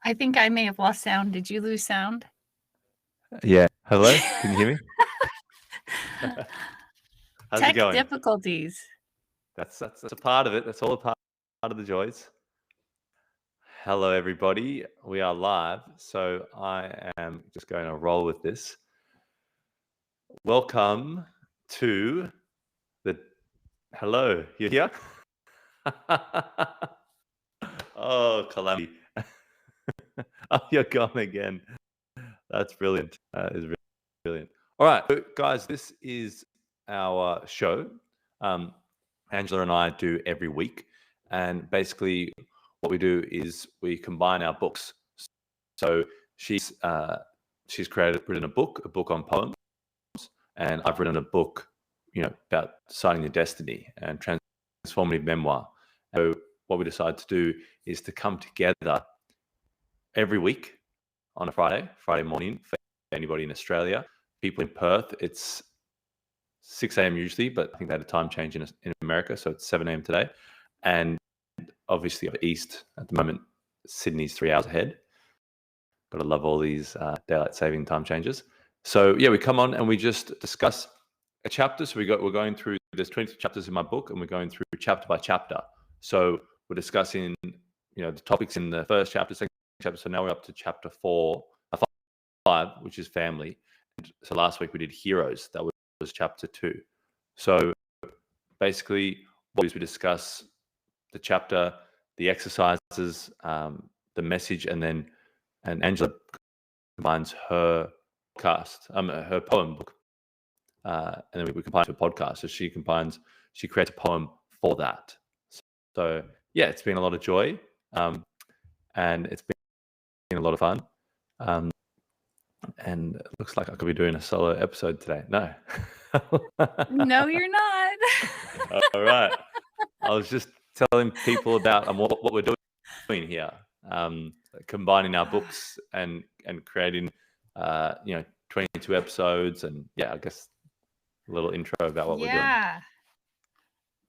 I think I may have lost sound. Did you lose sound? Yeah. Hello? Can you hear me? How's it Tech going? difficulties. That's a part of it. That's all a part of the joys. Hello, everybody. We are live, so I am just going to roll with this. Welcome to the. Hello, you here? Oh, calamity! Oh, you're gone again. That's brilliant. Is brilliant. All right, so guys, this is our show. Angela and I do every week, and basically, what we do is we combine our books. So she's written a book on poems, and I've written a book, about deciding your destiny and transformative memoir. So what we decided to do is to come together every week on a Friday morning for anybody in Australia. People in Perth, it's 6 a.m. usually, but I think they had a time change in America, so it's 7 a.m. today. And obviously, east at the moment, Sydney's 3 hours ahead. Gotta love all these daylight saving time changes. So yeah, we come on and we just discuss a chapter. So we're going through. There's 20 chapters in my book, and we're going through chapter by chapter. So we're discussing, the topics in the first chapter, second chapter. So now we're up to chapter 5, which is family. And so last week we did heroes. That was chapter 2. So basically, what we discuss the chapter, the exercises, the message, and Angela combines her her poem book, and then we combine it to a podcast. So she creates a poem for that. So yeah, it's been a lot of joy, and it's been a lot of fun. And it looks like I could be doing a solo episode today. No. No, you're not. All right. I was just telling people about what we're doing here, combining our books and creating, 22 episodes, and yeah, I guess a little intro about what we're doing. Yeah.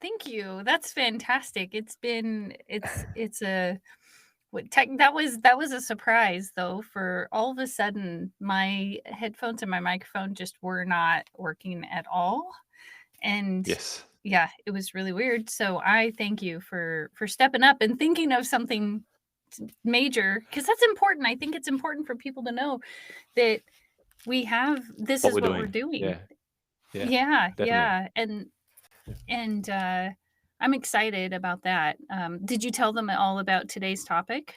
Thank you. That's fantastic. It's a that was a surprise though. For all of a sudden, my headphones and my microphone just were not working at all, and Yes. yeah, it was really weird. So I thank you for stepping up and thinking of something major, because that's important. I think it's important for people to know that we have this What is we're what we're doing. doing. Yeah, definitely. And I'm excited about that. Did you tell them all about today's topic?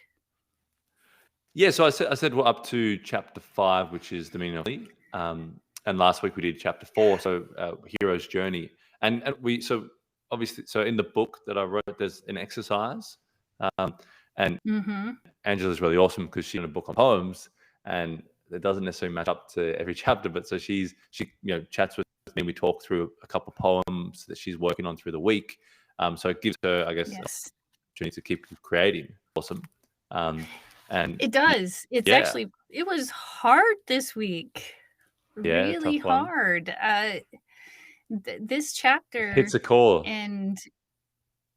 Yeah, so I said we're up to chapter 5, which is the meaning of me. And last week we did chapter 4, so hero's journey. And so obviously, so in the book that I wrote, there's an exercise. And Angela's really awesome because she's in a book on poems, and it doesn't necessarily match up to every chapter. But so she chats with me. We talk through a couple of poems that she's working on through the week. So it gives her, I guess, an opportunity to keep creating. Awesome. And it does. It's actually, it was hard this week. Yeah, really hard. This chapter hits a core, and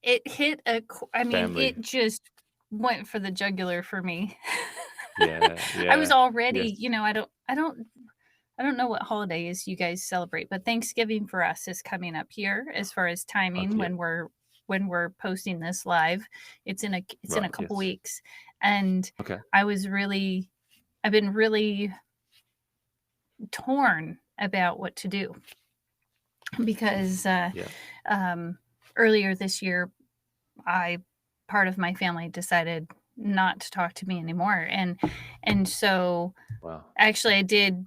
it hit a. I mean, family. it just went for the jugular for me. Yeah. I was already, I don't know what holidays you guys celebrate, but Thanksgiving for us is coming up here as far as timing when we're posting this live. It's in a couple weeks. And I've been really torn about what to do, because earlier this year, part of my family decided not to talk to me anymore. And so actually I did,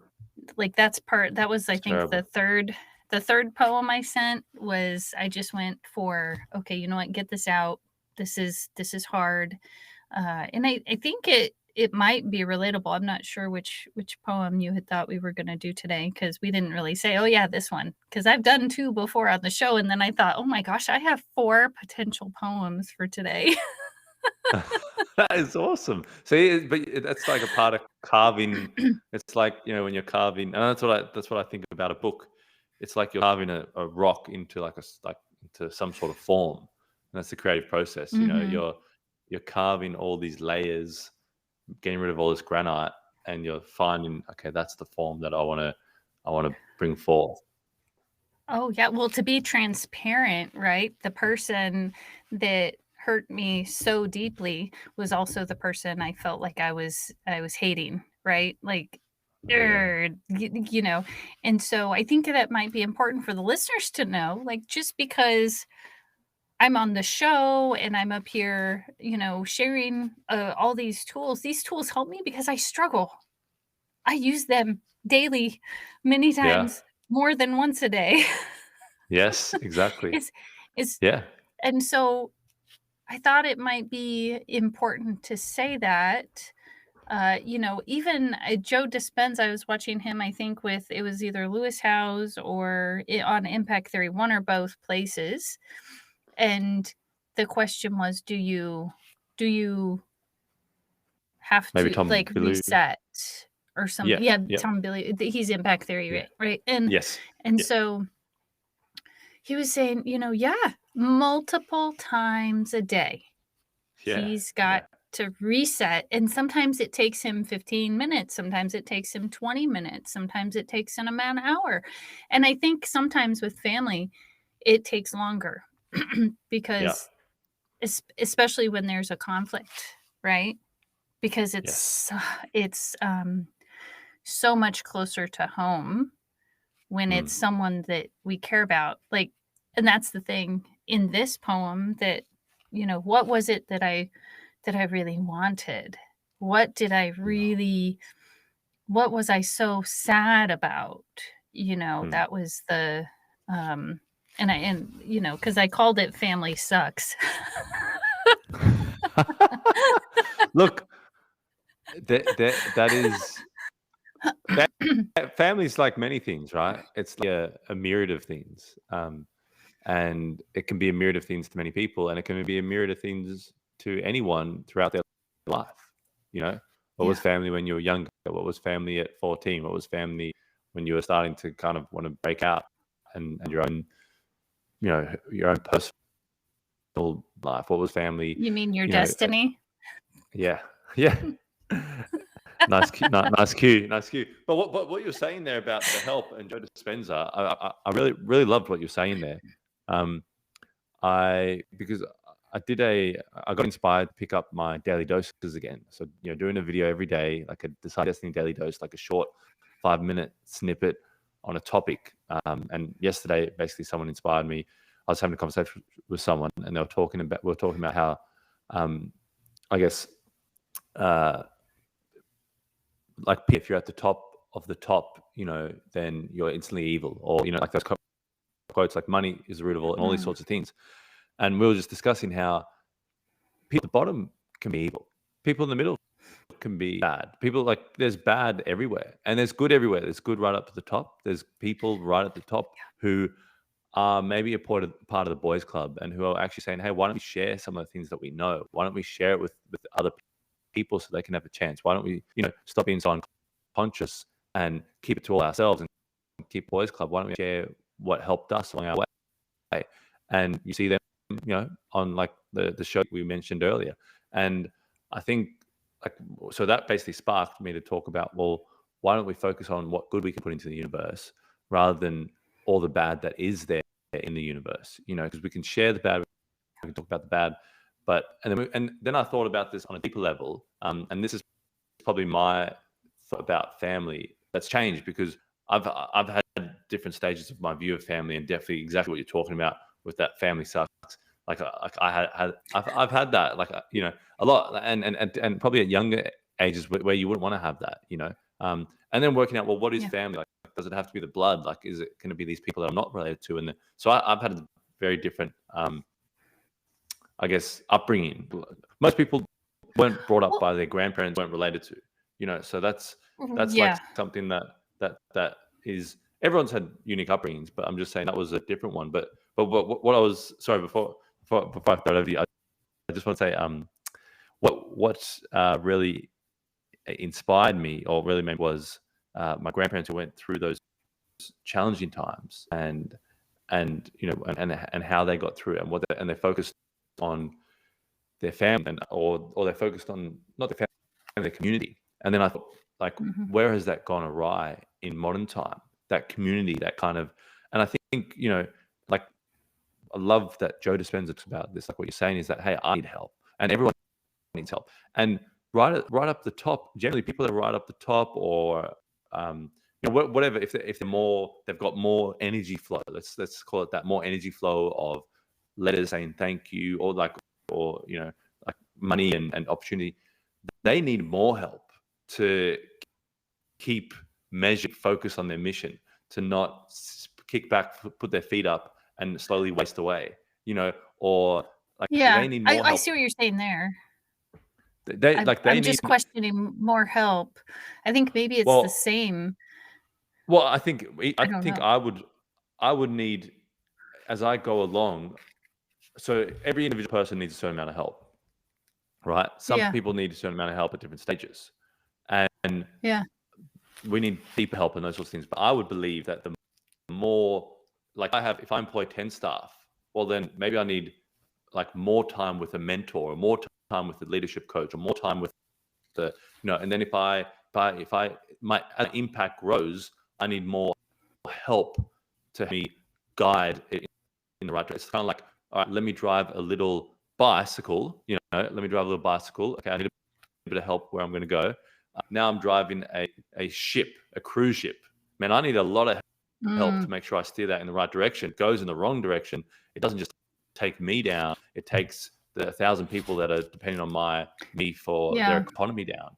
like, that was, I think, the third poem I sent was, I just went for, okay, you know what, get this out. This is hard. And I think it might be relatable. I'm not sure which poem you had thought we were going to do today, because we didn't really say, oh yeah, this one, because I've done 2 before on the show, and then I thought, oh my gosh, I have 4 potential poems for today. That is awesome. See, but that's like a part of carving. It's like, when you're carving, and that's what I think about a book. It's like you're carving a rock into into some sort of form, and that's the creative process. You're carving all these layers getting rid of all this granite, and you're finding, okay, that's the form that I want to bring forth. Oh, yeah, well, to be transparent, right? The person that hurt me so deeply was also the person I felt like I was hating, right? Like, Yeah. you know, and so I think that might be important for the listeners to know, like, just because I'm on the show and I'm up here, sharing, all these tools help me because I struggle. I use them daily, many Yeah. times, more than once a day. Yes, exactly. It's it's Yeah. and so I thought it might be important to say that, even, Joe Dispenza, I was watching him, I think, with it was either Lewis Howes or on Impact Theory, one or both places, and the question was, do you have Maybe to, Tom like, Billu. reset or something? Yeah. Yeah, Yeah. Tom Billy, he's Impact Theory, Yeah. right? And Yes. and Yeah. so he was saying, yeah, multiple times a day, Yeah. he's Yeah. got to reset. And sometimes it takes him 15 minutes, sometimes it takes him 20 minutes, sometimes it takes him an hour. And I think sometimes with family, it takes longer Yeah. because, especially when there's a conflict, right? Because Yes. it's so much closer to home when Mm. it's someone that we care about, like, and that's the thing in this poem that, what was it that I really wanted? What did I Mm. really what was I so sad about? Mm. That was the, because I called it Family Sucks. Look, that is family's like many things, right? It's like a myriad of things. And it can be a myriad of things to many people, and it can be a myriad of things to anyone throughout their life. You know, what was Yeah. family when you were younger? What was family at 14? What was family when you were starting to kind of want to break out and your own, your own personal life? What was family? You mean your You know, destiny? yeah, yeah. Nice, nice cue, nice cue. But what you're saying there about the help and Joe Dispenza, I really really loved what you're saying there. Um, because I got inspired to pick up my daily doses again. So doing a video every day, like a Decide Destiny daily dose, like a short 5-minute snippet on a topic. And yesterday, basically, someone inspired me. I was having a conversation with someone, and we were talking about how, I guess, uh, like if you're at the top of the top, then you're instantly evil, or like those quotes like money is the root of all, and all these Mm, sorts of things. And we were just discussing how people at the bottom can be evil. People in the middle can be bad. People, like, there's bad everywhere and there's good everywhere. There's good right up to the top. There's people right at the top who are maybe a part of the boys club, and who are actually saying, hey, why don't we share some of the things that we know? Why don't we share it with other people so they can have a chance? Why don't we, stop being so unconscious and keep it to all ourselves and keep boys club? Why don't we share what helped us along our way? And you see them, on like the show we mentioned earlier. And I think, like, so that basically sparked me to talk about, well, why don't we focus on what good we can put into the universe rather than all the bad that is there in the universe? Because we can share the bad, we can talk about the bad, but and then I thought about this on a deeper level, and this is probably my thought about family that's changed, because I've had different stages of my view of family, and definitely exactly what you're talking about with that family sucks. Like I've had that, like, a lot, and probably at younger ages where you wouldn't want to have that, and then working out, well, what is yeah. family? Like, does it have to be the blood? Like, is it going to be these people that I'm not related to? And so I've had a very different, I guess, upbringing. Most people weren't brought up Well, by their grandparents, weren't related to, so that's like yeah. something that is, everyone's had unique upbringings, but I'm just saying that was a different one. But what I was, sorry, before I throw it over to you, I just want to say, what really inspired me, or really made, was my grandparents, who went through those challenging times, and how they got through it, and and they focused on their family, or they focused on, not their family, the community. And then I thought, like, Mhm. where has that gone awry in modern time? That community, that kind of, and I think, like, I love that Joe Dispenza talks about this. Like what you're saying is that, hey, I need help, and everyone needs help. And right up the top, generally people that are right up the top, or whatever. If they're more, they've got more energy flow. Let's call it that, more energy flow of letters saying thank you, or like money and opportunity. They need more help to keep measured, focus on their mission, to not kick back, put their feet up, and slowly waste away. Or like Yeah, they need I more I help. see what you're saying there. They I'm need. just questioning more help. I think maybe it's the Well, same. I think I I don't think know. I would need, as I go along. So every individual person needs a certain amount of help, right? Some Yeah, people need a certain amount of help at different stages, and yeah. we need deeper help and those sorts of things. But I would believe that the more, like, if I employ 10 staff, well, then maybe I need like more time with a mentor, or more time with the leadership coach, or more time with and then if I my impact grows, I need more help to help me guide it in the right direction. It's kind of like, all right, let me drive a little bicycle. Let me drive a little bicycle. Okay, I need a bit of help where I'm going to go. Now I'm driving a ship, a cruise ship. Man, I need a lot of help Mm, to make sure I steer that in the right direction. It goes in the wrong direction, it doesn't just take me down. It takes the 1,000 people that are depending on me for their yeah, economy down.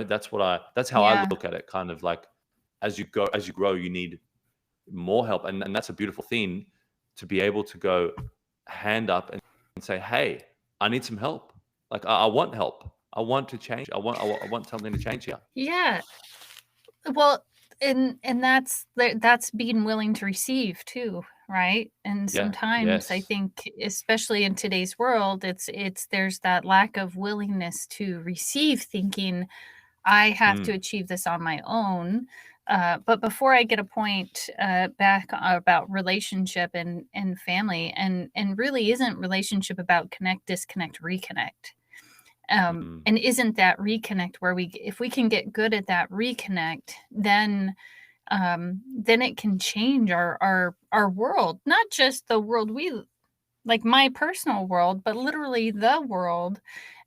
That's how I yeah. look at it. Kind of like, as you grow, you need more help, and that's a beautiful thing, to be able to go hand up and say, hey, I need some help. Like, I want help. I want to change. I want something to change here. Yeah. Well, and that's being willing to receive too, right? And Yeah. sometimes I Yes. think, especially in today's world, it's there's that lack of willingness to receive, thinking, "I have to Mm. achieve this on my own." But before I get a point, back about relationship and family, and really isn't relationship about connect, disconnect, reconnect? Mm. And isn't that reconnect where if we can get good at that reconnect, then it can change our world, not just the world like my personal world, but literally the world.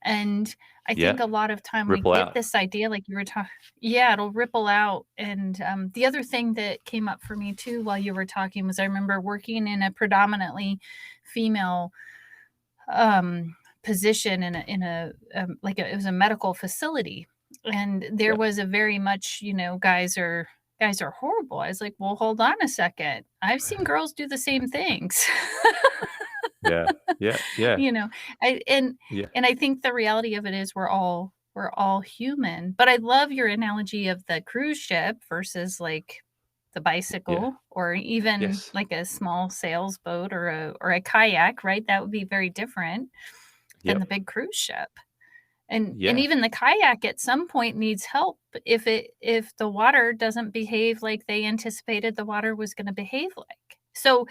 And I think Yeah. a lot of time we Ripple get out. this idea, like you were talking, yeah, it'll ripple out. And the other thing that came up for me too while you were talking was, I remember working in a predominantly female position it was a medical facility, and there Yeah. was a very much, guys are horrible. I was like, well, hold on a second, I've seen girls do the same things. Yeah. Yeah. Yeah. you know I Yeah. and I think the reality of it is we're all human. But I love your analogy of the cruise ship versus like the Yeah. bicycle, or even Yes. like a small sails boat, or a kayak, right? That would be very different than the Yep. big cruise ship. And Yeah. even the kayak at some point needs help if the water doesn't behave like they anticipated the water was gonna behave like. So,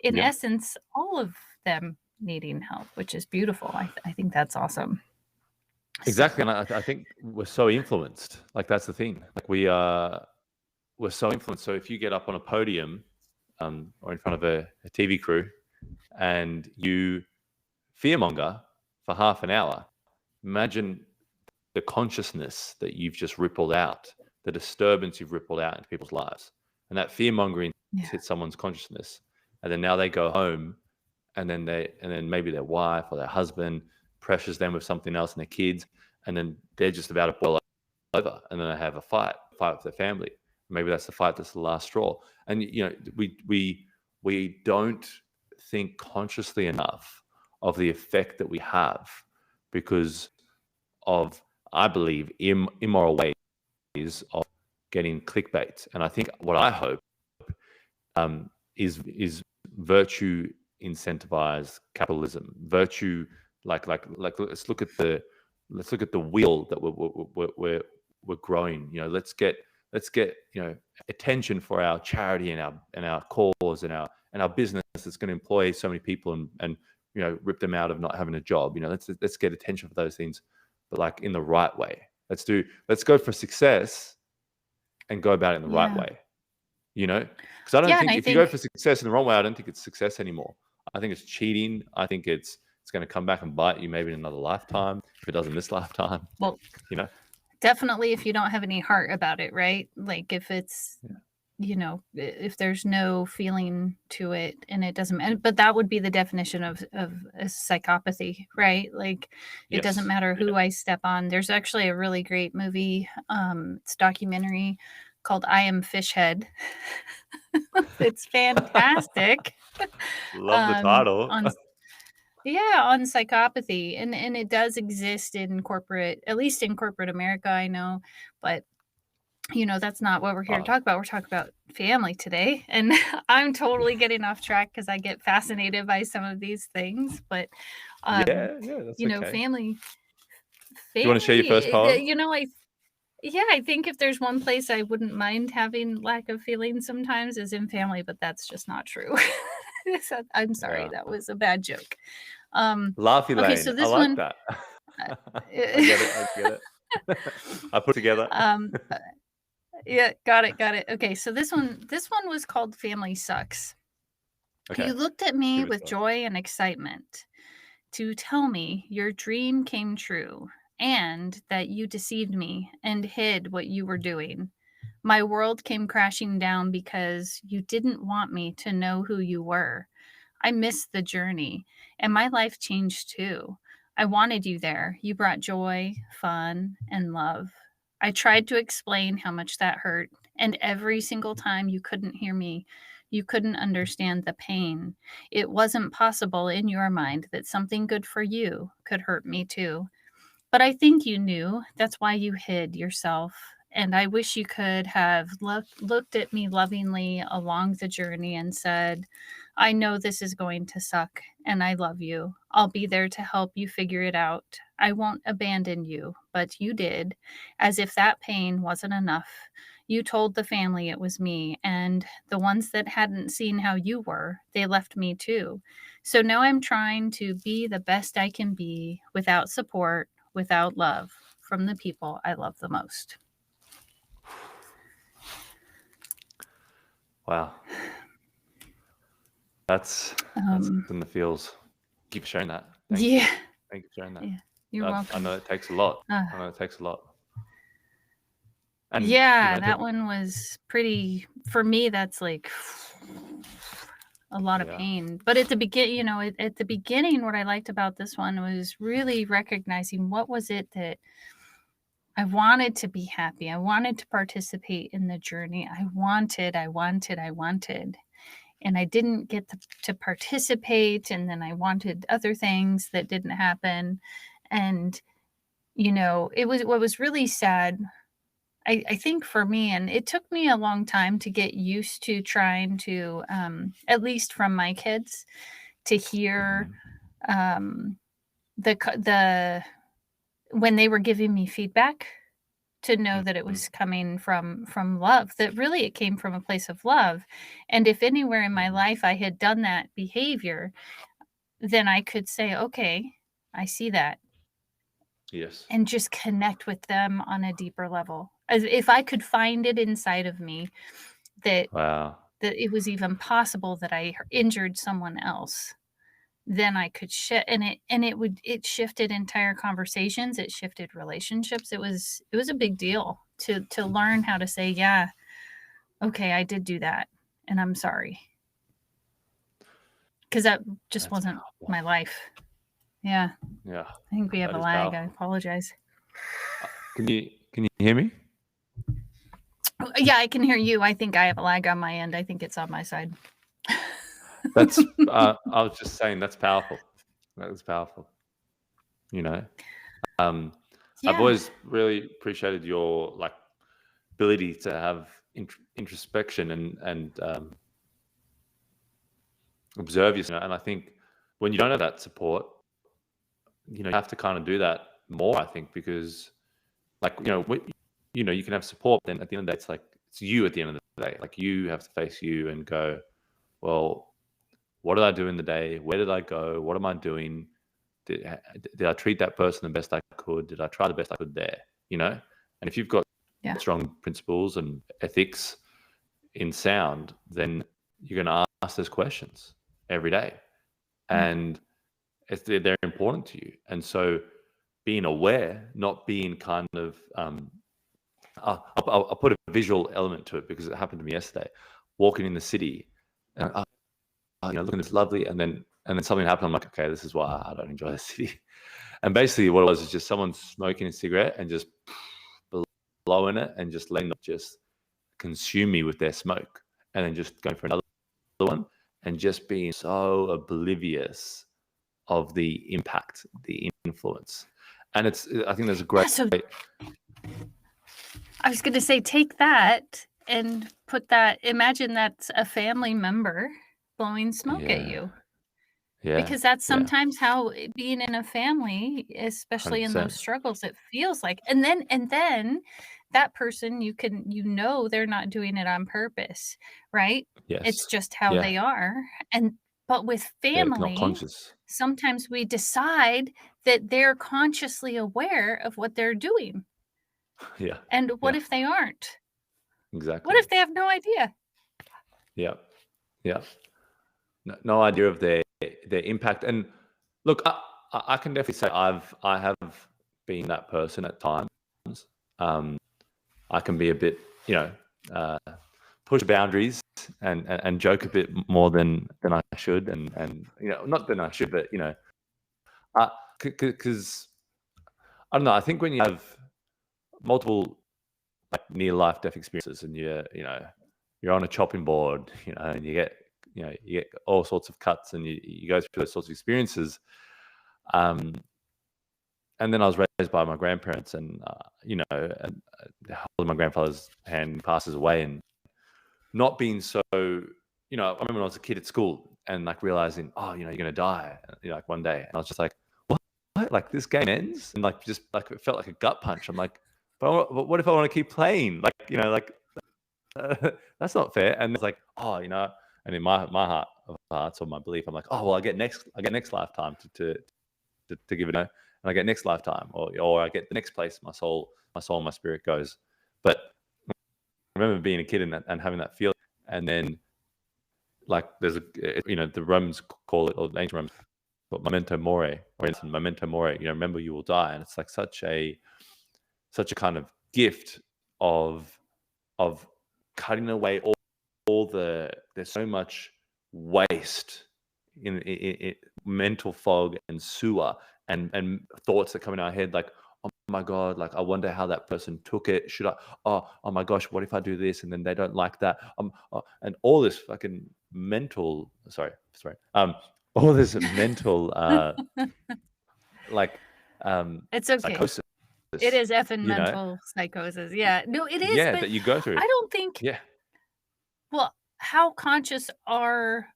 in Yeah. essence, all of them needing help, which is beautiful. I think that's awesome. So Exactly. And I think we're so influenced. Like, that's the thing. Like, we're so influenced. So if you get up on a podium, or in front of a TV crew, and you fearmonger for half an hour, imagine the consciousness that you've just rippled out, the disturbance you've rippled out into people's lives. And that fear mongering yeah, hits someone's consciousness. And then now they go home, and then maybe their wife or their husband pressures them with something else, and their kids, and then they're just about to boil over, and then they have a fight with their family. Maybe that's the fight that's the last straw. And we don't think consciously enough of the effect that we have, because of, I believe, immoral ways of getting clickbait. And I think what I hope, is virtue incentivized capitalism. Virtue, like let's look at the wheel that we're growing. Let's get attention for our charity and our cause and our business that's going to employ so many people, and rip them out of not having a job. Let's get attention for those things, but like in the right way. Let's go for success and go about it in the right Yeah. way. Because I don't Yeah, and think I if you go think for success in the wrong way, I don't think it's success anymore. I think it's cheating. I think it's going to come back and bite you maybe in another lifetime if it doesn't this lifetime. well, You know. definitely if you don't have any heart about it, right? Like if it's Yeah. if there's no feeling to it and it doesn't but that would be the definition of a psychopathy, right? Like it doesn't Yes. matter Yeah. who I step on. There's actually a really great movie, it's a documentary called I Am Fishhead. It's fantastic. Love the title. On yeah, on psychopathy, and it does exist in corporate, at least in corporate America, I know, but that's not what we're here to Oh, talk about. We're talking about family today. And I'm totally getting off track because I get fascinated by some of these things. But, um, yeah. Yeah. That's okay. family, Do you want to share your first poem? yeah, I think if there's one place I wouldn't mind having lack of feeling sometimes is in family, but that's just not true. I'm sorry, Yeah. that was a bad joke. Um, Laughy okay, Lane. so I this like one, that. uh, I get it. I get it. I put together. um, yeah, got it, got it. Okay, so this one was called Family Sucks. Okay. You looked at me Give it with to us. joy and excitement to tell me your dream came true and that you deceived me and hid what you were doing. My world came crashing down because you didn't want me to know who you were. I missed the journey, and my life changed too. I wanted you there. You brought joy, fun, and love. I tried to explain how much that hurt, and every single time you couldn't hear me. You couldn't understand the pain. It wasn't possible in your mind that something good for you could hurt me too. But I think you knew. That's why you hid yourself. And I wish you could have looked at me lovingly along the journey and said, I know this is going to suck, and I love you. I'll be there to help you figure it out. I won't abandon you, but you did, as if that pain wasn't enough. You told the family it was me, and the ones that hadn't seen how you were, they left me too. So now I'm trying to be the best I can be without support, without love from the people I love the most. Wow. That's Um, in the feels. Keep sharing that. Thank you. yeah, Thank you for sharing that. yeah, you're I welcome. know it takes a lot. Uh, I know it takes a lot. And yeah, that one was pretty, for me, that's like a lot of yeah. pain. But at the beginning, at the beginning, what I liked about this one was really recognizing what was it that I wanted to be happy. I wanted to participate in the journey. I wanted. And I didn't get to participate. And then I wanted other things that didn't happen. And, it was what was really sad. I think for me, and it took me a long time to get used to trying to, at least from my kids, to hear Mhm. um, the when they were giving me feedback, to know that it Mhm. was coming from love, that really it came from a place of love. And if anywhere in my Mhm. life I had done that behavior, then I could say, okay, I see that, Yes. and just connect with them on a deeper level. As if I could find it inside of me that Wow. it was even possible that I injured someone else, then I could shift, and it shifted entire conversations, it shifted relationships. It was a big deal to learn how to say, yeah, okay, I did do that, and I'm sorry, because that just That's wasn't powerful. my life. Yeah, Yeah. I think we have That a is lag. I powerful. apologize. Can you hear me? Yeah, I can hear you. I think I have a lag on my end. I think it's on my side. That's I was just saying that's powerful. That was powerful. You know. Um I've Yeah. always really appreciated your ability to have introspection and observe yourself. And I think when you don't have that support, you have to kind of do that more. I think because you can have support, then at the end of the day, it's you at the end of the day. Like you have to face you and go, well, what did I do in the day? Where did I go? What am I doing? Did I treat that person the best I could? Did I try the best I could there? And if you've got Yeah. strong principles and ethics in sound, then you're going to ask those questions every day, Mm. and they're important to you. And so being aware, not being kind of I'll put a visual element to it because it happened to me yesterday. Walking in the city, and looking at this lovely, and then something happened. I'm like, okay, this is why I don't enjoy the city. And basically, what it was is just someone smoking a cigarette and just blowing it and just letting them just consume me with their smoke, and then just going for another one, and just being so oblivious of the impact, the influence. And I think there's a great. Yeah, so I was going to say, take that and imagine that's a family member blowing smoke at Yeah, you. yeah, Because that's yeah, sometimes how being in a family, especially in those 100%. struggles, it feels like. And then that person, they're not doing it on purpose, right? It's Yes, just how yeah, they are. But with they're not family, conscious. sometimes we decide that they're consciously aware of what they're doing. Yeah, And what yeah, if they aren't? What exactly. if they have no idea? Yeah, yeah. No idea of their impact. And look, I can definitely say I have been that person at times. Um, I can be a bit, uh, push boundaries and joke a bit more than I should, and not than I should, but because I don't know. I think when you have multiple like near life death experiences, and you're on a chopping board, and you get all sorts of cuts, and you go through those sorts of experiences. Um, and then I was raised by my grandparents, and holding my grandfather's hand passes away, and not being so. I remember when I was a kid at school, and like realizing, oh, you're gonna die, like one day, and I was just like, what? Like this game ends, and like just like it felt like a gut punch. I'm like, but what if I want to keep playing? Like like that's not fair. And it's like, oh, and in my heart of hearts, or my belief, I'm like, oh well, I get next lifetime to give it and I get next lifetime, or I get the next place my soul, my spirit goes. But I remember being a kid and having that feeling, and then like there's the Romans call it, or the ancient Romans call it memento mori, or instant memento mori. Remember you will die, and it's like such a kind of gift of cutting away all there's so much waste in mental fog and sewer and thoughts that come in our head, like, oh my god, like I wonder how that person took it. Should I? Oh my gosh, what if I do this and then they don't like that? And all this fucking mental, sorry, all this mental like It's okay. psychosis, It is effing you know, mental psychosis. Yeah. No, it is, yeah, but that you go through. I don't think Yeah. well, how conscious are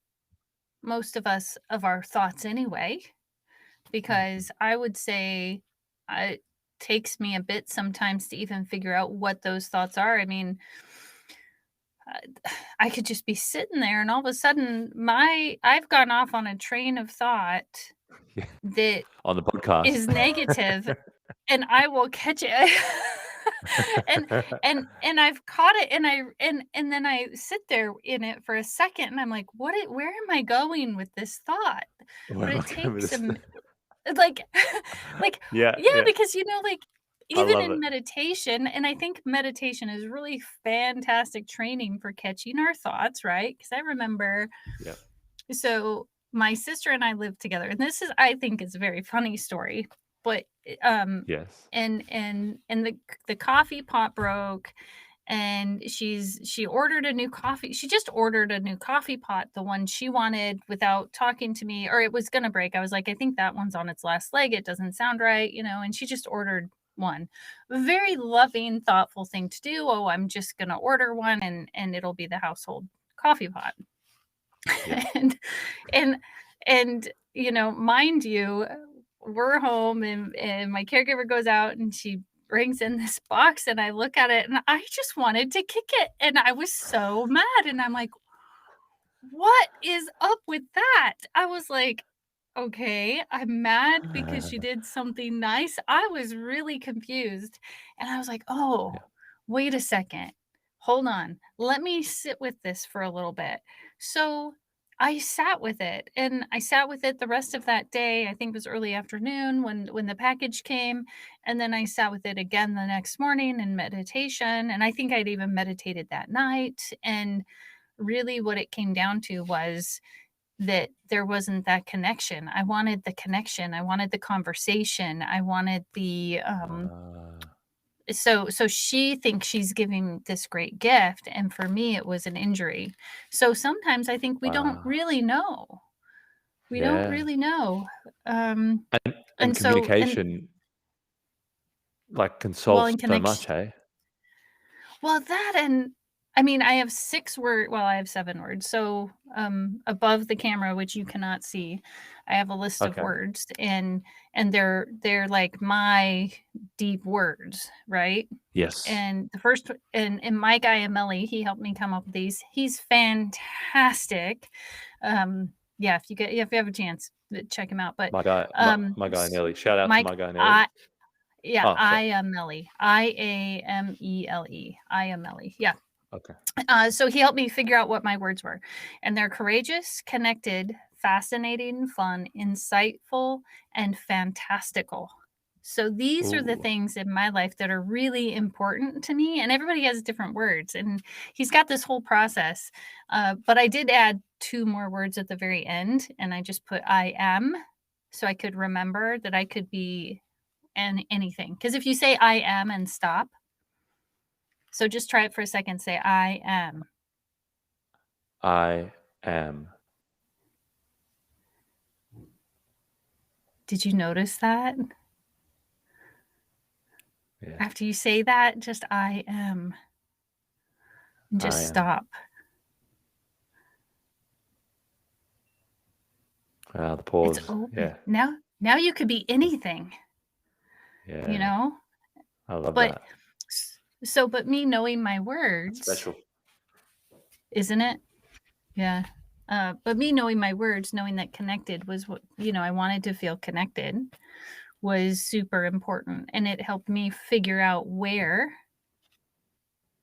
most of us of our thoughts anyway? Mhm. Because I would say it takes me a bit sometimes to even figure out what those thoughts are. I mean, I could just be sitting there and all of a sudden I've gone off on a train of thought Yeah. that On the podcast. is negative, and I will catch it. And I've caught it, and then I sit there in it for a second, and I'm like, where am I going with this thought? Where But am it I going with takes this? like like Yeah, yeah, yeah. because, like, I even love in it. meditation, and I think meditation is really fantastic training for catching our thoughts, right? Because I remember Yeah. so my sister and I lived together, and this is I think is a very funny story, but, Yes. and the coffee pot broke, and she ordered a new coffee she just ordered a new coffee pot, the one she wanted, without talking to me, or it was gonna break. I was like, "I think that one's on its last leg, it doesn't sound right," and she just ordered one. Very loving, thoughtful thing to do. "Oh, I'm just gonna order one, and it'll be the household coffee pot." Yeah. And and mind you, we're home, and my caregiver goes out, and she brings in this box, and I look at it, and I just wanted to kick it, and I was so mad, and I'm like, "What is up with that?" I was like, Okay, I'm mad because she did something nice. I was really confused, and I was like, "Oh, Yeah. wait a second. Hold on. Let me sit with this for a little bit." So, I sat with it, and I sat with it the rest of that day. I think it was early afternoon when the package came, and then I sat with it again the next morning in meditation, and I think I'd even meditated that night, and really what it came down to was that there wasn't that connection. I wanted the connection, I wanted the conversation, I wanted the, Ah, so she thinks she's giving this great gift, and for me, it was an injury. So sometimes I think we don't wow. really know. We don't Yeah. really know. Um, And and so and communication, like, can well, solve in so much, connection hey? well, that and I mean, I have 7 words. So, above the camera, which you cannot see, I have a list of Okay. words, and they're like my deep words, right? Yes. And the first and my guy Ameli, he helped me come up with these. He's fantastic. Yeah, if you have a chance, check him out. But My guy s- Nelly. Shout out to Mike, my guy Nelly. I yeah, Oh, sorry. Iamele, Iamele, Iamele. Yeah. Okay. So he helped me figure out what my words were. And they're courageous, connected, fascinating, fun, insightful, and fantastical. So these are the Ooh. things in my life that are really important to me. And everybody has different words. And he's got this whole process. But I did add two more words at the very end. And I just put I am. So I could remember that I could be anything. Because if you say I am and stop, so just try it for a second. Say I am. I am. Did you notice that? Yeah. After you say that, just "I am," and I just am. stop. The It's pause. open. Yeah. Now you could be anything, you Yeah. know? I love But that. but me knowing my That's words, special. isn't it? Yeah. But me knowing my words, knowing that connected was what I wanted to feel connected was super important, and it helped me figure out where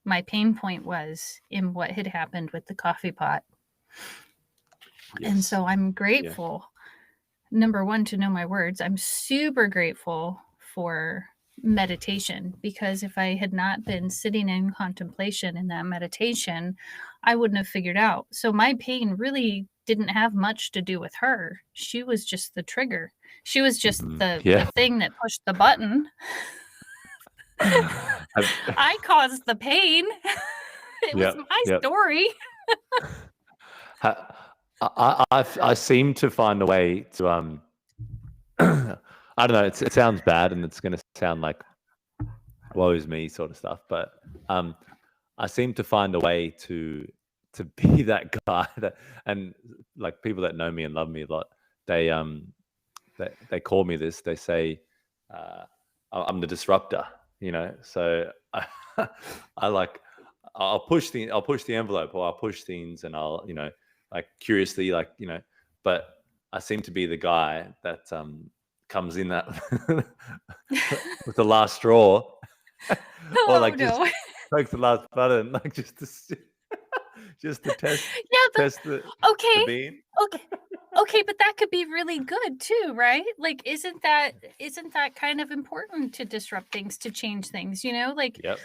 my pain point was in what had happened with the coffee pot. And Yes. so I'm Yeah. grateful, number 1, to know my words. I'm super grateful for meditation because if I had not been sitting in contemplation in that meditation, I wouldn't have figured out. So my pain really didn't have much to do with her. She was just the trigger. She was just Mhm. the Yeah. thing that pushed the button. I've I caused the pain. It was Yep, my yep. story. Ha I seem to find a way to, I don't know, it sounds bad and it's gonna sound like woe is me sort of stuff, but, um, I seem to find a way to be that guy that and, like, people that know me and love me a lot, they, they call me this, they say, uh, I'm the disruptor, you know? So, I like I'll push the envelope or I'll push things and I'll, like, curiously, like, but I seem to be the guy that, comes in that with the last straw or, Oh, like, just no. press the last button, like, just to just to Yeah, test the okay. bean. Okay. Okay, but that could be really good too, right? Like, isn't that kind of important to disrupt things, to change things, Like, Yep.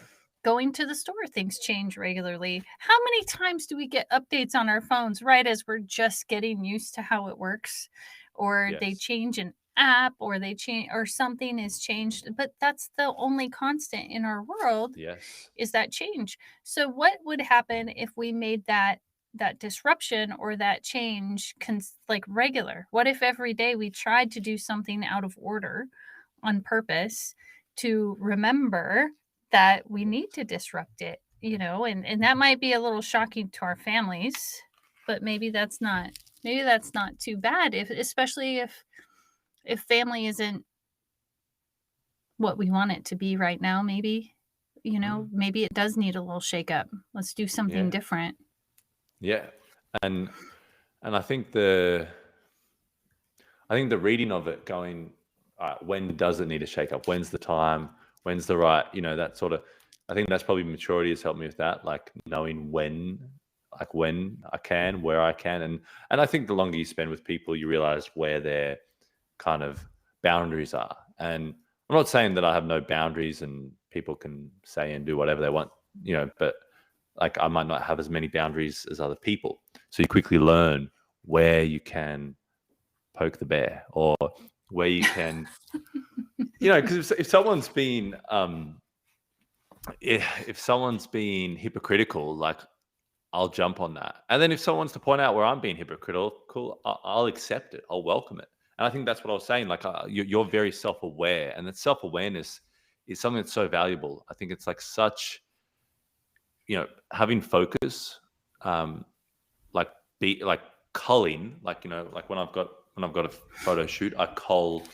going to the store, things change regularly. How many times do we get updates on our phones right as we're just getting used to how it works? Or they Yes. change an app, or they change, or something is changed, but that's the only constant in our world, Yes. is that change. So what would happen if we made that disruption or that change like regular? What if every day we tried to do something out of order on purpose to remember that we need to disrupt it, and that might be a little shocking to our families, but maybe that's not too bad, if especially if family isn't what we want it to be right now. Mm. Maybe it does need a little shake up. Let's do something Yeah. different. Yeah. And I think I think the reading of it going, when does it need to shake up? When's the time? When's the right, that sort of, I think that's probably maturity has helped me with that, like knowing when I can, where I can. And I think the longer you spend with people, you realize where their kind of boundaries are. And I'm not saying that I have no boundaries and people can say and do whatever they want, but like I might not have as many boundaries as other people. So you quickly learn where you can poke the bear or where you can, because if someone's been, if someone's been hypocritical, like I'll jump on that. And then if someone wants to point out where I'm being hypocritical, cool, I'll accept it. I'll welcome it. And I think that's what I was saying. Like you're very self-aware, and that self-awareness is something that's so valuable. I think it's like such, having focus, um, like be like culling, like like when I've got a photo shoot, I cull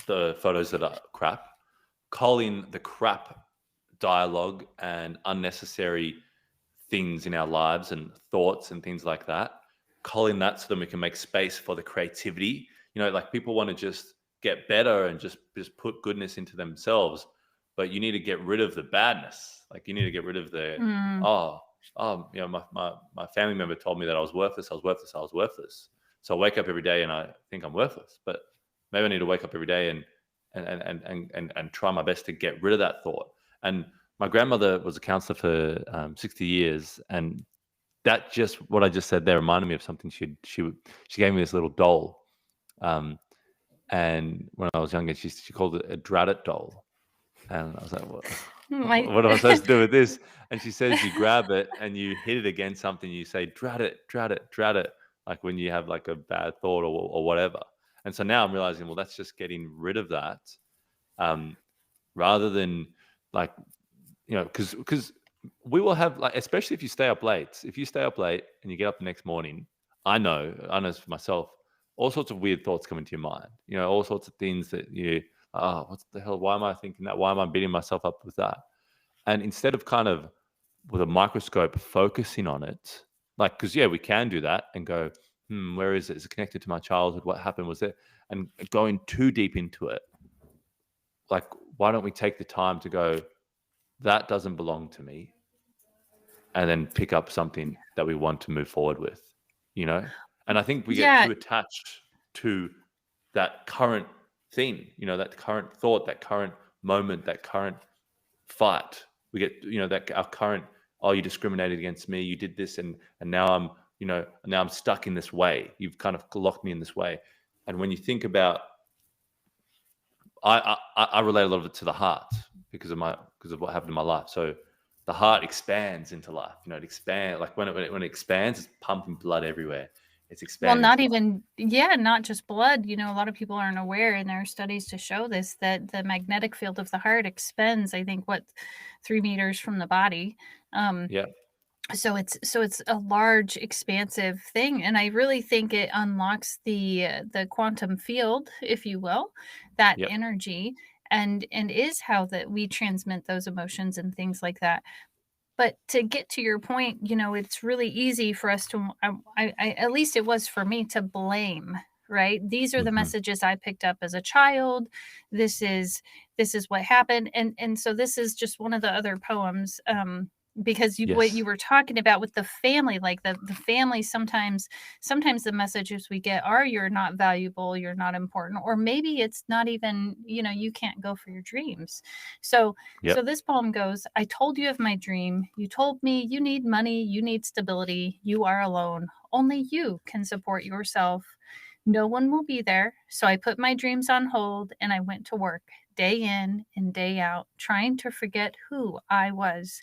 the photos that are crap, culling the crap dialogue and unnecessary things in our lives and thoughts and things like that, culling that so then we can make space for the creativity. Like people want to just get better and just put goodness into themselves, but you need to get rid of the badness. Like you need to get rid of the Mm. oh my family member told me that I was worthless. I was worthless. I was worthless. So I wake up every day and I think I'm worthless, but maybe I need to wake up every day and try my best to get rid of that thought. And my grandmother was a counselor for 60 years, and that just what I just said there reminded me of something she gave me this little doll, and when I was younger, she called it a drat doll, and I was like, what? My What am I supposed to do with this? And she says you grab it and you hit it against something. You say drat it, drat it, drat it, like when you have like a bad thought or whatever. And so now I'm realizing, well, that's just getting rid of that, um, rather than like because we will have like, especially if you stay up late. If you stay up late and you get up the next morning, I know for myself, all sorts of weird thoughts come into your mind. All sorts of things that what the hell? Why am I thinking that? Why am I beating myself up with that? And instead of kind of with a microscope focusing on it, like because yeah, we can do that and go, where is it? Is it connected to my childhood? What happened? Was it? And going too deep into it, like why don't we take the time to go? That doesn't belong to me, and then pick up something that we want to move forward with, you know? And I think we get yeah, too attached to that current thing, that current thought, that current moment, that current fight. We get, that our current, oh, you discriminated against me, you did this, and now I'm stuck in this way. You've kind of locked me in this way. And when you think about, I relate a lot of it to the heart because of what happened in my life. So the heart expands into life. It expands like when it expands, it's pumping blood everywhere. It's well, expanding not to life. even yeah, not just blood. A lot of people aren't aware, and there are studies to show this, that the magnetic field of the heart expands, I think, 3 meters from the body. Um, Yeah. so it's a large, expansive thing, and I really think it unlocks the quantum field, if you will, that Yep. energy, and is how that we transmit those emotions and things like that. But to get to your point, it's really easy for us to, at least it was for me, to blame, right? These are the Hmm. messages I picked up as a child. This is this is what happened, and so this is just one of the other poems. Because what Yes. you were talking about with the family, like the family, sometimes the messages we get are, you're not valuable, you're not important, or maybe it's not even, you can't go for your dreams. So Yep. this poem goes, I told you of my dream. You told me you need money, you need stability, you are alone. Only you can support yourself. No one will be there. So I put my dreams on hold and I went to work, day in and day out, trying to forget who I was,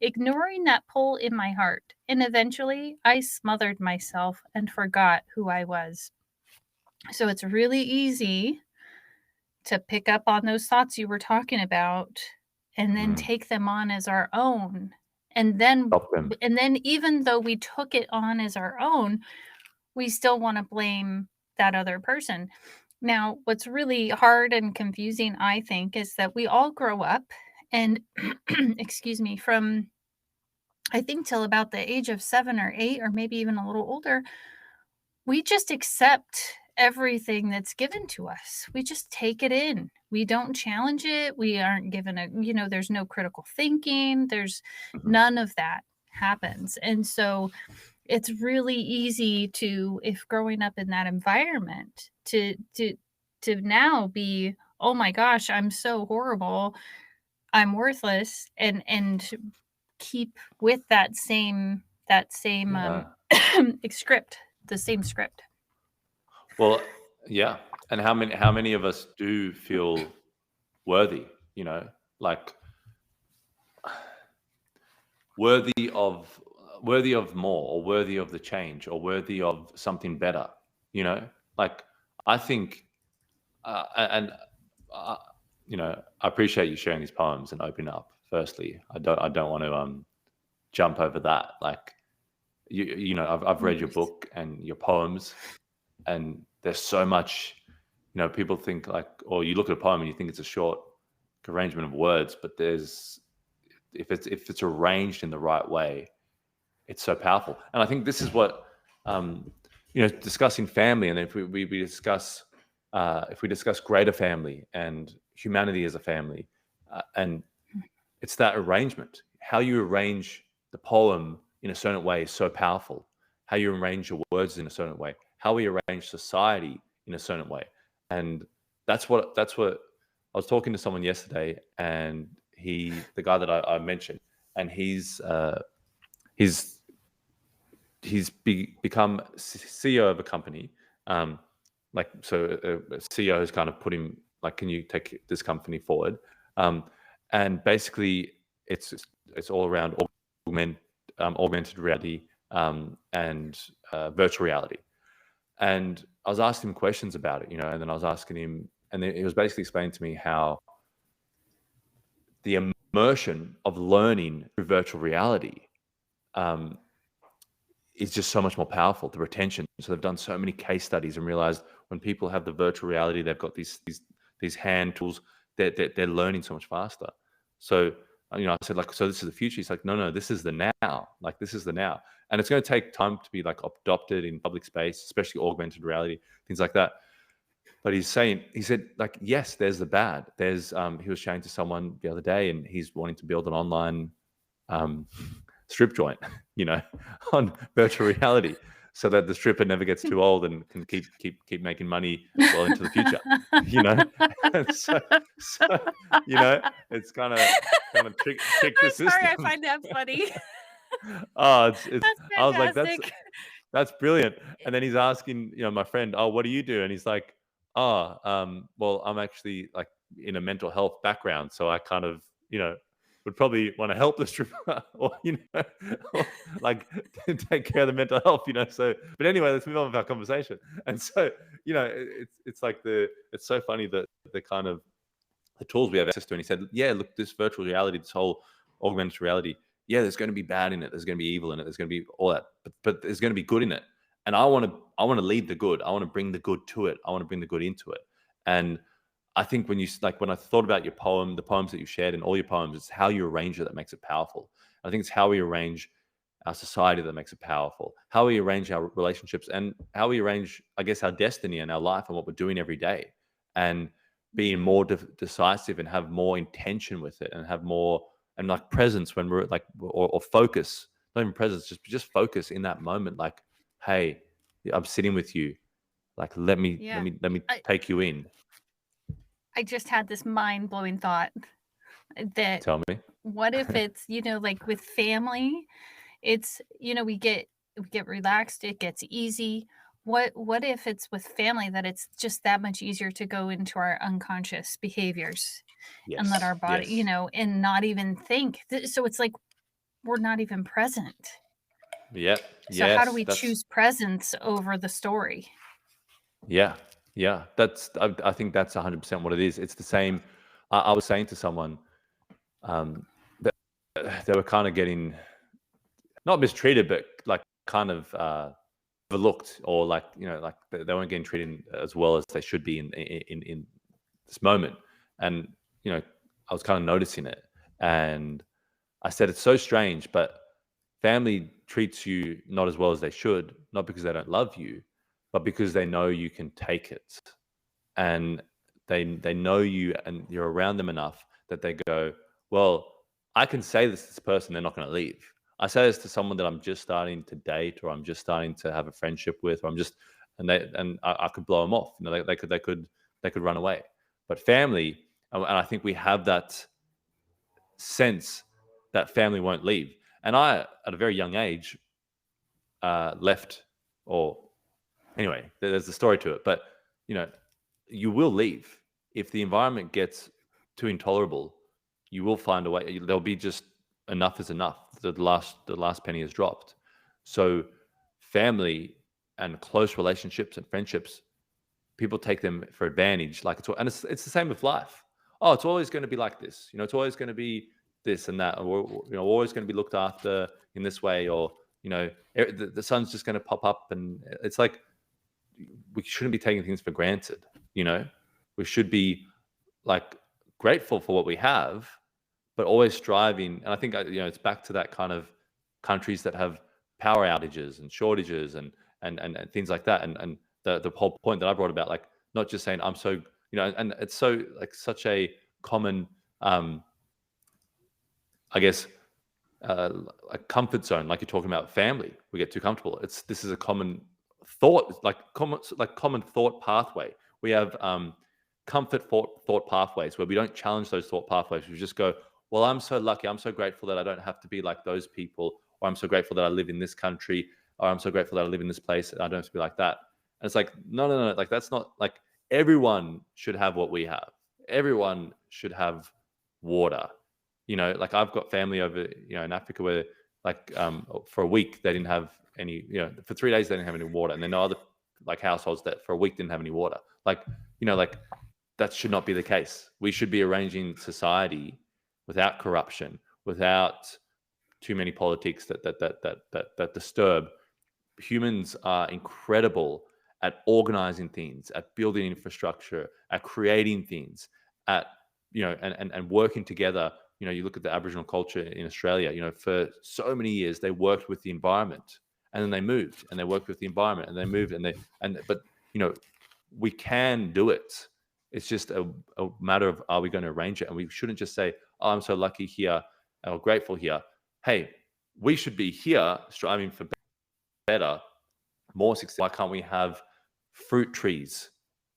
ignoring that pull in my heart. And eventually I smothered myself and forgot who I was. So it's really easy to pick up on those thoughts you were talking about and then Mm. take them on as our own. And then Stop them. and then even though we took it on as our own, we still want to blame that other person. Now, what's really hard and confusing, I think, is that we all grow up and excuse me, from I think till about the age of 7 or 8 or maybe even a little older, we just accept everything that's given to us. We just take it in. We don't challenge it. We aren't given there's no critical thinking. There's Mhm. none of that happens. And so it's really easy to, if growing up in that environment, to now be, oh my gosh, I'm so horrible. I'm worthless, and keep with that same Yeah. script, the same script. Well, yeah. And how many of us do feel worthy, you know? Like worthy of worthy of more, or worthy of the change, or worthy of something better, you know? Like I think and uh, I appreciate you sharing these poems and opening up. Firstly, I don't want to jump over that. Like I've No read your worries. book and your poems, and there's so much. People think like, or you look at a poem and you think it's a short arrangement of words, but there's if it's arranged in the right way, it's so powerful. And I think this is what discussing family, and if we discuss greater family and humanity as a family, and it's that arrangement. How you arrange the poem in a certain way is so powerful. How you arrange your words in a certain way. How we arrange society in a certain way. And that's what I was talking to someone yesterday, and the guy that I mentioned, and he's become CEO of a company. A CEO has kind of put him like, can you take this company forward? Um, and basically, it's all around augmented reality, and virtual reality. And I was asking him questions about it, and then I was asking him, and then he was basically explaining to me how the immersion of learning through virtual reality, um, is just so much more powerful. The retention. So they've done so many case studies and realized when people have the virtual reality, they've got these hand tools. They're learning so much faster. So I said, like, so this is the future. He's like, no, no, this is the now. Like, this is the now, and it's going to take time to be like adopted in public space, especially augmented reality, things like that. But he said, like, yes, there's the bad. He was showing to someone the other day, and he's wanting to build an online um, strip joint, you know, on virtual reality, so that the stripper never gets too old and can keep making money well into the future, you know. And so it's kind of trick the I'm sorry, I system. find that funny. Oh, it's. That's I was like, that's fantastic. that's brilliant. And then he's asking, my friend, oh, what do you do? And he's like, oh, well, I'm actually like in a mental health background. So I kind of, would probably want to help the stripper or, or like take care of the mental health, So, but anyway, let's move on with our conversation. And so, it's like it's so funny that the kind of the tools we have access to. And he said, yeah, look, this virtual reality, this whole augmented reality, yeah, there's going to be bad in it. There's going to be evil in it. There's going to be all that, but there's going to be good in it. And I want to lead the good. I want to bring the good to it. I want to bring the good into it. And I think when I thought about your poem, the poems that you shared, and all your poems, it's how you arrange it that makes it powerful. I think it's how we arrange our society that makes it powerful. How we arrange our relationships, and how we arrange, I guess, our destiny and our life and what we're doing every day. And being Mhm. more decisive and have more intention with it, and have more and like presence when we're like, or focus, not even presence, just focus in that moment. Like, hey, I'm sitting with you. Like, let me let Yeah. me let me I take you in. I just had this mind-blowing thought that Tell me. what if it's, like with family, it's, we get relaxed, it gets easy. What if it's with family that it's just that much easier to go into our unconscious behaviors and let our Yes, body, yes, and not even think. So it's like we're not even present. yeah, So how do yes. we That's choose presence over the story? yeah, yeah. I think that's 100% what it is. It's the same. I was saying to someone, um, that they were kind of getting not mistreated, but like kind of overlooked, or like like they weren't getting treated as well as they should be in this moment. And I was kind of noticing it, and I said, it's so strange, but family treats you not as well as they should, not because they don't love you, but because they know you can take it, and they know you and you're around them enough that they go, well, I can say this to this person, they're not going to leave. I say this to someone that I'm just starting to date, or I'm just starting to have a friendship with, or I'm just, and I could blow them off. They could run away. But family, and I think we have that sense that family won't leave. And I, at a very young age, left, or anyway, there's a story to it. But you know, you will leave if the environment gets too intolerable. You will find a way. There'll be just enough is enough. The last penny has dropped. So, family and close relationships and friendships, people take them for advantage. Like it's the same with life. Oh, it's always going to be like this. It's always going to be this and that. Or always going to be looked after in this way. Or the sun's just going to pop up, and it's like we shouldn't be taking things for granted. You know, we should be like grateful for what we have, but always striving. And I think it's back to that kind of countries that have power outages and shortages and things like that. And the whole point that I brought about, like not just saying I'm so and it's so like such a common I guess uh, a comfort zone, like you're talking about family. We get too comfortable. This is a common thought, like common thought pathway. We have comfort thought pathways where we don't challenge those thought pathways. We just go, well, I'm so lucky. I'm so grateful that I don't have to be like those people, or I'm so grateful that I live in this country, or I'm so grateful that I live in this place and I don't have to be like that. And it's like, no, no, no. Like that's not like everyone should have what we have. Everyone should have water. Like I've got family over, in Africa where like for a week they didn't have any, for 3 days they didn't have any water, and then other like households that for a week didn't have any water. Like that should not be the case. We should be arranging society without corruption, without too many politics that disturb. Humans are incredible at organizing things, at building infrastructure, at creating things, at and working together. You look at the Aboriginal culture in Australia. For so many years they worked with the environment, and then they moved, and they worked with the environment, and they moved, but we can do it. It's just a matter of, are we going to arrange it? And we shouldn't just say, oh, I'm so lucky here or grateful here. Hey, we should be here striving for better, more success. Why can't we have fruit trees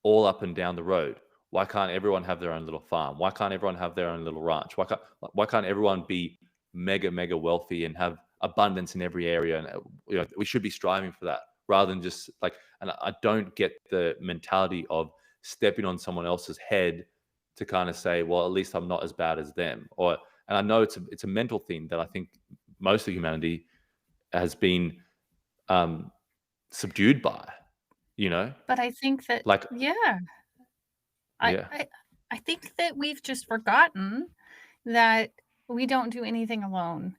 all up and down the road? Why can't everyone have their own little farm? Why can't everyone have their own little ranch? Why can't everyone be mega wealthy and have abundance in every area? And we should be striving for that, rather than just like. And I don't get the mentality of stepping on someone else's head to kind of say, well, at least I'm not as bad as them. And I know it's a mental thing that I think most of humanity has been subdued by. But I think that Like, yeah, I yeah, I I think that we've just forgotten that we don't do anything alone.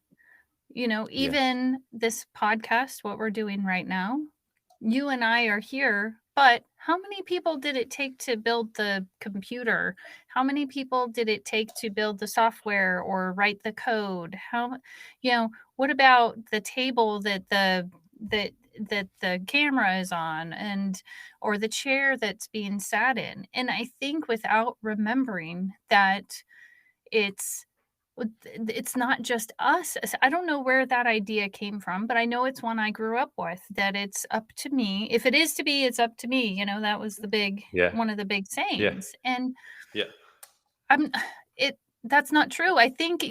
yes, Even this podcast, what we're doing right now, you and I are here, but how many people did it take to build the computer? How many people did it take to build the software or write the code? What about the table that that the camera is on, and or the chair that's being sat in? And I think without remembering that it's it's not just us. I don't know where that idea came from, but I know it's one I grew up with, that it's up to me. If it is to be, it's up to me. That was the big yeah, one of the big yeah, sayings. And yeah. I'm it that's not true. I think,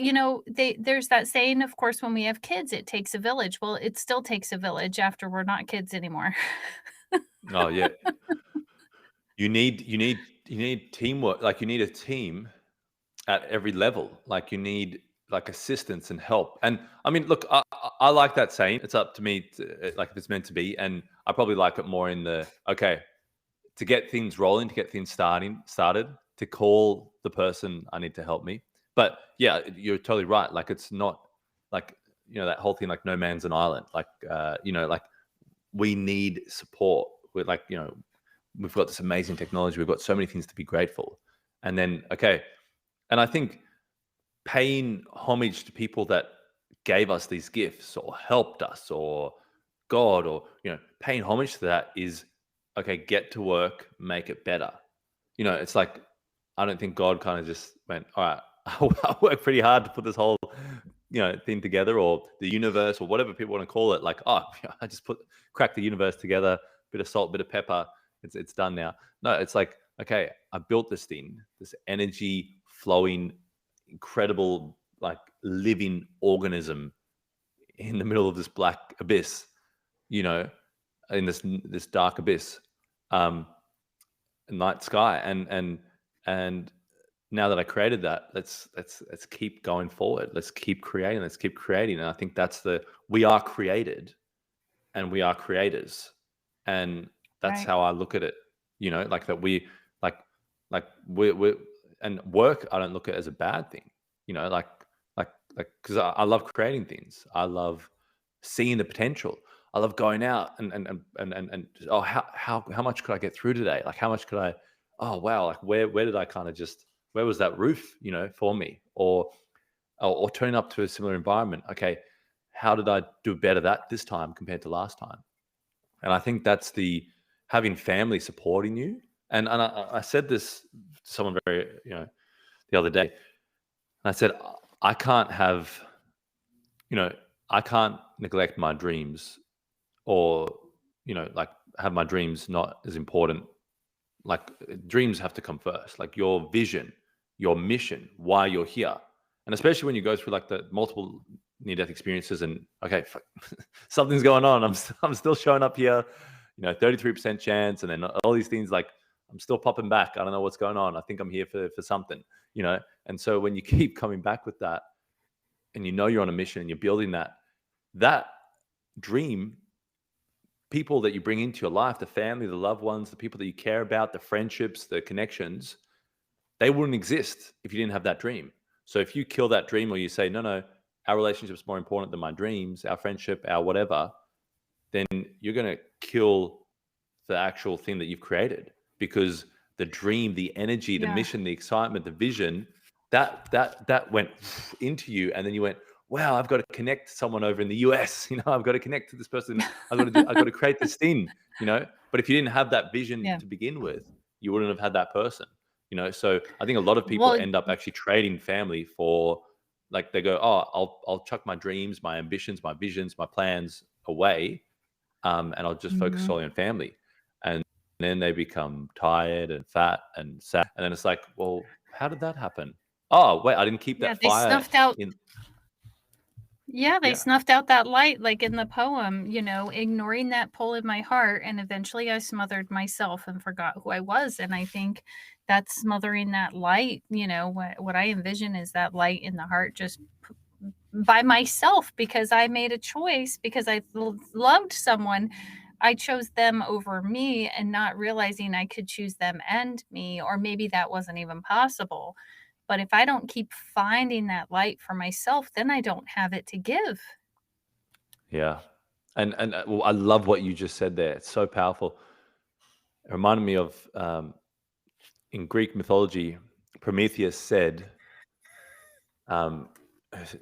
there's that saying, of course, when we have kids, it takes a village. Well, it still takes a village after we're not kids anymore. Oh, yeah. You need teamwork. Like you need a team at every level. Like you need like assistance and help. And I mean, look, I like that saying. It's up to me to, like if it's meant to be. And I probably like it more in the okay, to get things rolling, to get things started, to call the person I need to help me. But yeah, you're totally right. Like it's not like that whole thing, like no man's an island. Like like we need support. We're like we've got this amazing technology. We've got so many things to be grateful. And then okay, and I think paying homage to people that gave us these gifts or helped us or God, or paying homage to that is okay, get to work, make it better. It's like I don't think God kind of just went, all right, I worked pretty hard to put this whole thing together, or the universe, or whatever people want to call it. Like, oh, I just cracked the universe together, bit of salt, bit of pepper, it's done now. No, it's like, okay, I built this thing, this energy flowing, incredible, like living organism in the middle of this black abyss, you know, in this dark abyss, um, night sky, and now that I created that, let's keep going forward. Let's keep creating. Let's keep creating. And I think we are created, and we are creators, and that's Right. how I look at it. Like that like we and work. I don't look at it as a bad thing. Like because I love creating things. I love seeing the potential. I love going out and oh, how much could I get through today? Like how much could I? Oh wow! Like where did I kind of just where was that roof? For me, or turn up to a similar environment. Okay, how did I do better that this time compared to last time? And I think that's the having family supporting you. And I said this to someone very the other day. And I said I can't have you know I can't neglect my dreams, or like have my dreams not as important. Like dreams have to come first, like your vision, your mission, why you're here. And especially when you go through like the multiple near death experiences, and okay, something's going on, I'm still showing up here, 33% chance, and then all these things, like I'm still popping back, I don't know what's going on, I think I'm here for something. And so when you keep coming back with that, and you're on a mission, and you're building that dream, people that you bring into your life, the family, the loved ones, the people that you care about, the friendships, the connections, they wouldn't exist if you didn't have that dream. So if you kill that dream, or you say, no, no, our relationship is more important than my dreams, our friendship, our whatever, then you're going to kill the actual thing that you've created, because the dream, the energy, the Yeah. mission, the excitement, the vision, that went into you, and then you went, wow, I've got to connect to someone over in the US. I've got to connect to this person. I've got to create this thing. But if you didn't have that vision Yeah. to begin with, you wouldn't have had that person. So I think a lot of people Well, end up actually trading family for, like, they go, oh, I'll chuck my dreams, my ambitions, my visions, my plans away, and I'll just focus mhm. solely on family. And then they become tired and fat and sad. And then it's like, well, how did that happen? Oh, wait, I didn't keep Yeah, that they fire snuffed out in. yeah, they Yeah, snuffed out that light, like in the poem, ignoring that pull in my heart, and eventually I smothered myself and forgot who I was, and I think that smothering that light, what I envision is that light in the heart just by myself, because I made a choice, because I loved someone. I chose them over me, and not realizing I could choose them and me, or maybe that wasn't even possible. But if I don't keep finding that light for myself, then I don't have it to give. yeah. And well, I love what you just said there. It's so powerful. It reminded me of, in Greek mythology, Prometheus said, um,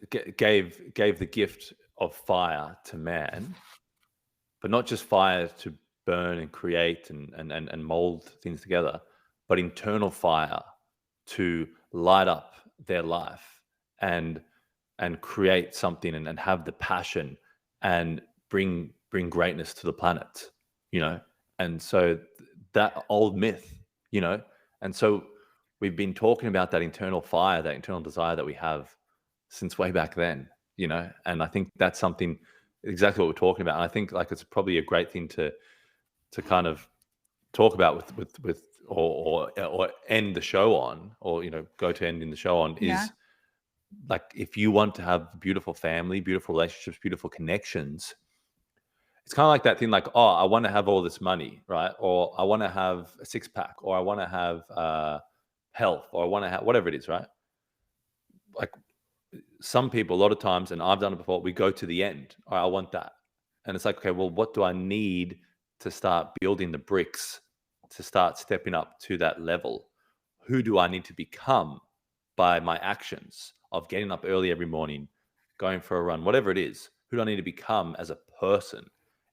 gave the gift of fire to man, but not just fire to burn and create and mold things together, but internal fire to light up their life, and create something, and have the passion, and bring greatness to the planet, you know. And so that old myth, you know, and so we've been talking about that internal fire, that internal desire that we have since way back then, and I think that's something exactly what we're talking about. And I think, like, it's probably a great thing to kind of talk about with or end the show on, or go to ending the show on, Yeah. is like, if you want to have beautiful family, beautiful relationships, beautiful connections, it's kind of like that thing, like, oh, I want to have all this money, right? Or I want to have a six pack, or I want to have health, or I want to have whatever it is, right? Like, some people, a lot of times, and I've done it before, we go to the end. All right, I want that. And it's like, okay, well, what do I need to start building the bricks, to start stepping up to that level? Who do I need to become by my actions of getting up early every morning, going for a run, whatever it is? Who do I need to become as a person,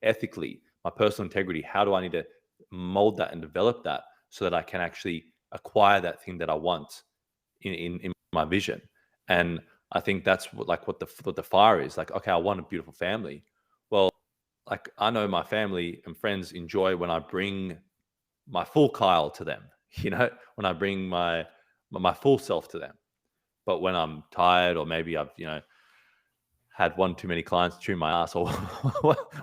ethically, my personal integrity? How do I need to mold that and develop that so that I can actually acquire that thing that I want in my vision. And I think that's what the fire is. Like, okay, I want a beautiful family. Well, like I know my family and friends enjoy when I bring my full Kyle to them, when I bring my full self to them. But when I'm tired, or maybe I've, had one too many clients chew my ass, or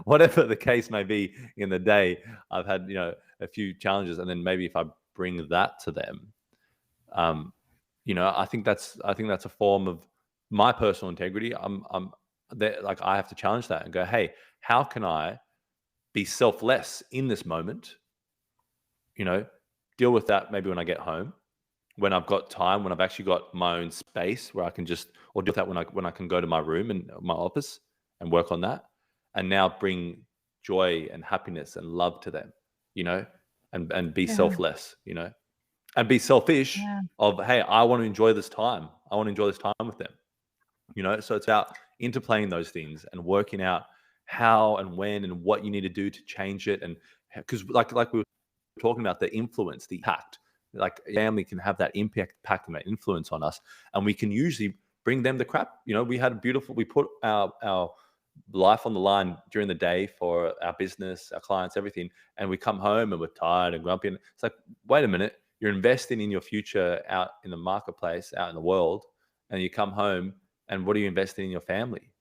whatever the case may be in the day, I've had, a few challenges. And then maybe if I bring that to them, um, I think that's a form of my personal integrity. I'm there, like I have to challenge that and go, hey, how can I be selfless in this moment? You know, deal with that maybe when I get home, when I've got time, when I've actually got my own space where I can just, or do that when I can go to my room and my office and work on that, and now bring joy and happiness and love to them, you know, and be Yeah. selfless, and be selfish Yeah. of, hey, I want to enjoy this time. I want to enjoy this time with them, So it's about interplaying those things and working out how and when and what you need to do to change it. And because like we were talking about, the influence, the impact, like family can have that impact and that influence on us, and we can usually bring them the crap. We put our life on the line during the day for our business, our clients, everything, and we come home and we're tired and grumpy, and it's like, wait a minute, you're investing in your future out in the marketplace, out in the world, and you come home, and what are you investing in? Your family?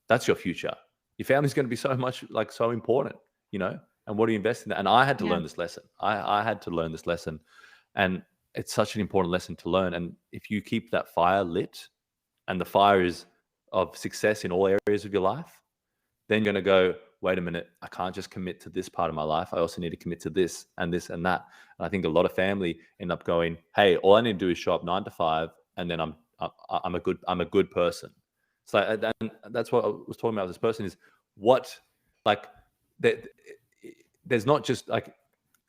That's your future. Your family's going to be so important, you know and what do you invest in that? And I had to Yeah. learn this lesson. I had to learn this lesson. And it's such an important lesson to learn. And if you keep that fire lit, and the fire is of success in all areas of your life, then you're going to go, wait a minute, I can't just commit to this part of my life. I also need to commit to this and this and that. And I think a lot of family end up going, hey, all I need to do is show up 9 to 5, and then I'm a good person. So, and that's what I was talking about with this person is what, like, that there's not just like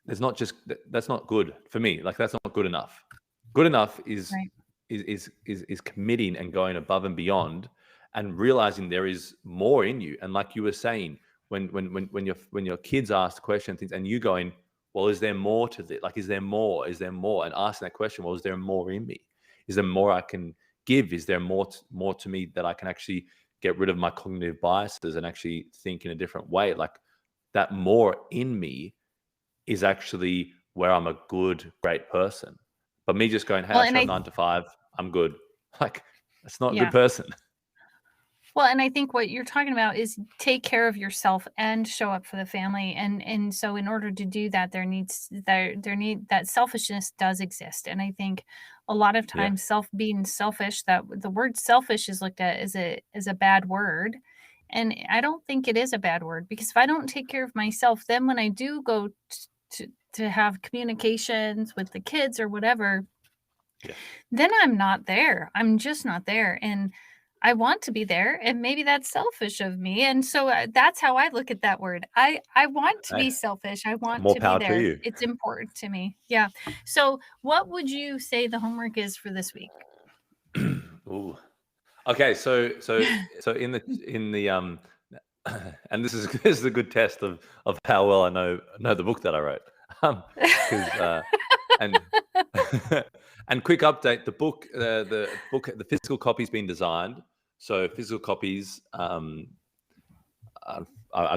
there's not just that's not good for me. Like, that's not good enough. Good enough is Right. is committing and going above and beyond, and realizing there is more in you. And like you were saying, when your kids ask questions, things, and you going, well, is there more to this? Like, is there more? Is there more? And asking that question, well, is there more in me? Is there more I can give? Is there more to me that I can actually get rid of my cognitive biases and actually think in a different way? Like, that more in me is actually where I'm a good, great person. But me just going, hey, Well, I and show up I 9 to 5, I'm good. Like, that's not a good yeah. person. Well, and I think what you're talking about is take care of yourself and show up for the family. And so in order to do that, that selfishness does exist. And I think a lot of Yeah. times being selfish, that the word selfish is looked at as a bad word. And I don't think it is a bad word, because if I don't take care of myself, then when I do go to have communications with the kids or whatever, Yeah. then I'm not there. I'm just not there. And I want to be there. And maybe that's selfish of me. And so that's how I look at that word. I want to Hey, be selfish. I want more to be power to there. you. It's important to me. Yeah. So what would you say the homework is for this week? Ooh. Okay, so in the and this is a good test of how well I know the book that I wrote. Because and and quick update, the physical copy's been designed. So physical copies, I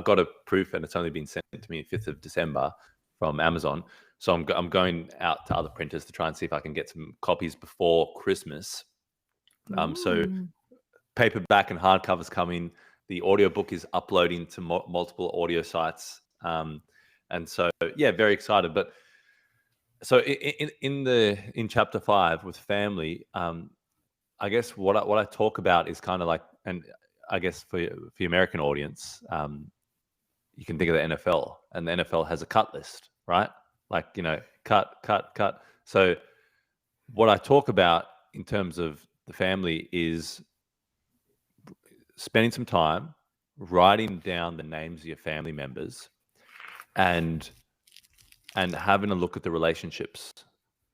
got a proof, and it's only been sent to me 5th of December from Amazon. So I'm going out to other printers to try and see if I can get some copies before Christmas. So Ooh. paperback and hardcovers coming. The audiobook is uploading to multiple audio sites. And so, yeah, very excited. But so in chapter 5 with family, I guess what I talk about is kind of like, and I guess for the American audience, you can think of the NFL, and the NFL has a cut list, right? Like, cut, cut, cut. So what I talk about in terms of the family is spending some time writing down the names of your family members, and having a look at the relationships,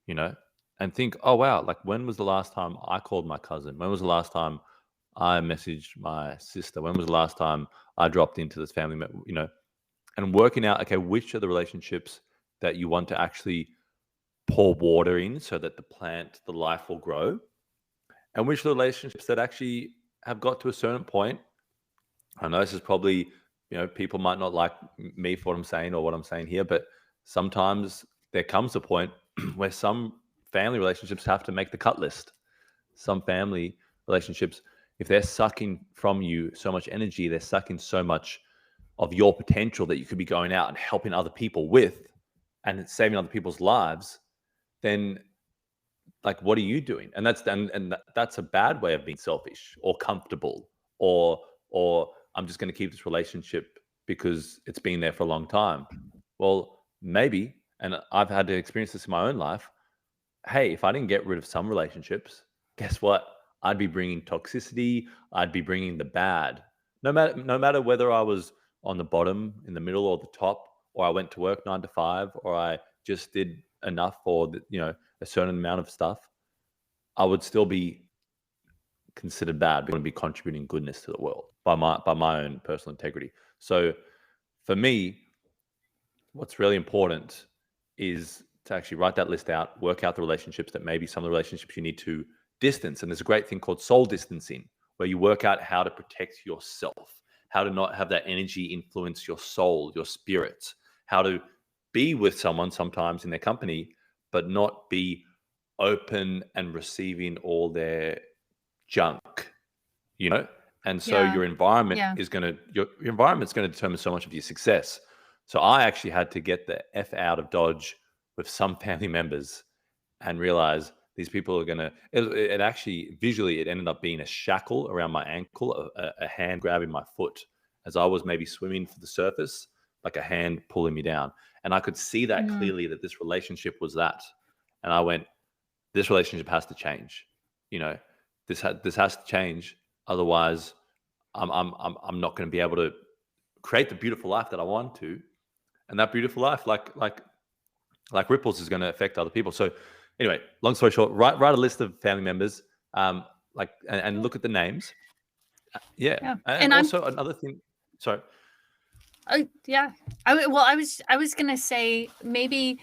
you know, and think, oh wow, like, when was the last time I called my cousin? When was the last time I messaged my sister? When was the last time I dropped into this family? and working out, okay, which are the relationships that you want to actually pour water in so that the life will grow, and which are the relationships that actually have got to a certain point. I know this is probably, people might not like me for what I'm saying or what I'm saying here, but sometimes there comes a point where some family relationships have to make the cut list. Some family relationships, if they're sucking from you so much energy, they're sucking so much of your potential that you could be going out and helping other people with and saving other people's lives, then like what are you doing? And that's a bad way of being selfish or comfortable, or I'm just going to keep this relationship because it's been there for a long time. Well, maybe, and I've had to experience this in my own life. Hey, if I didn't get rid of some relationships, guess what? I'd be bringing toxicity. I'd be bringing the bad. No matter whether I was on the bottom, in the middle, or the top, or I went to work 9 to 5, or I just did enough for a certain amount of stuff, I would still be considered bad. But I would be contributing goodness to the world by my own personal integrity. So for me, what's really important is to actually write that list out, work out the relationships that maybe some of the relationships you need to distance. And there's a great thing called soul distancing, where you work out how to protect yourself, how to not have that energy influence your soul, your spirit, how to be with someone sometimes in their company, but not be open and receiving all their junk, you know? And so Yeah. your environment Yeah. is gonna your environment's gonna determine so much of your success. So I actually had to get the F out of Dodge with some family members and realize these people are gonna it actually visually it ended up being a shackle around my ankle, a hand grabbing my foot as I was maybe swimming for the surface, like a hand pulling me down. And I could see that Mm. clearly that this relationship was that. And I went, this relationship has to change. You know, this has to change. Otherwise, I'm not going to be able to create the beautiful life that I want to, and that beautiful life, like ripples, is going to affect other people. So, anyway, long story short, write a list of family members, and Yeah. look at the names. Yeah, Yeah. and And I'm also another thing. Sorry. yeah. I was gonna say maybe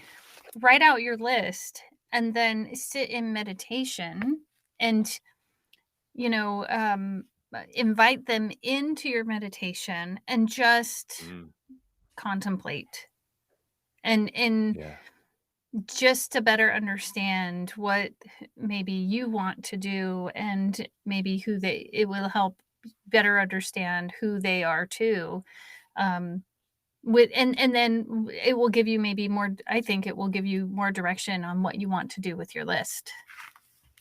write out your list and then sit in meditation and you know invite them into your meditation and just Mm, contemplate and yeah. just to better understand what maybe you want to do and maybe who they it will help better understand who they are too. um with and then it will give you maybe more, I think it will give you more direction on what you want to do with your list.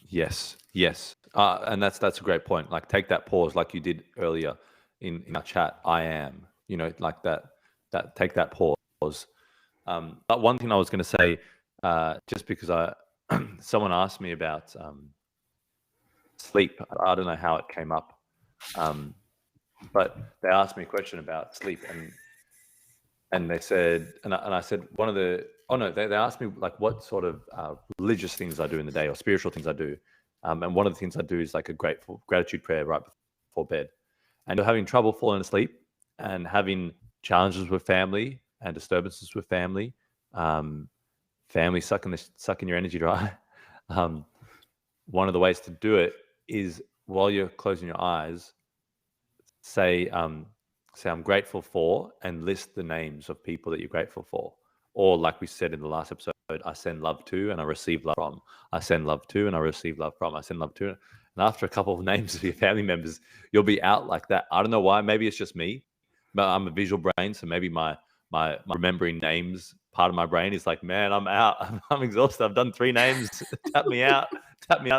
Yes, yes, and that's a great point. Like, take that pause, like you did earlier in our chat. I am, like that. That take that pause. But one thing I was going to say, just because someone asked me about sleep. I don't know how it came up, um, but they asked me a question about sleep, and they said, and I said one of the oh no, they asked me like what sort of religious things I do in the day or spiritual things I do, and one of the things I do is like a gratitude prayer right before bed, and you're having trouble falling asleep and having challenges with family and disturbances with family, um, family sucking your energy dry. um, One of the ways to do it is while you're closing your eyes, say say I'm grateful for, and list the names of people that you're grateful for. Or like we said in the last episode, I send love to and I receive love from. I send love to and I receive love from. I send love to. And after a couple of names of your family members, you'll be out like that. I don't know why. Maybe it's just me, but I'm a visual brain, so maybe my remembering names part of my brain is like, man, I'm out. I'm exhausted. I've done 3 names. Tap me out,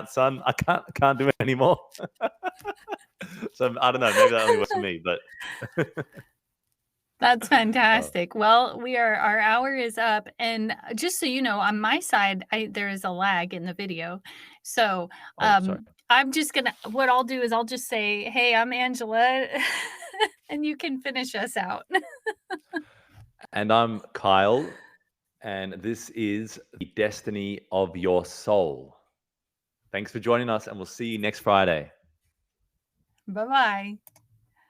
son. I can't do it anymore. So I don't know. Maybe that only works for me, but That's oh, fantastic. Well, our hour is up, and just so you know, on my side, there is a lag in the video. So, oh, sorry. I'm just gonna what I'll do is I'll just say, "Hey, I'm Angela," and you can finish us out. And I'm Kyle, and this is the destiny of your soul. Thanks for joining us, and we'll see you next Friday. Bye-bye.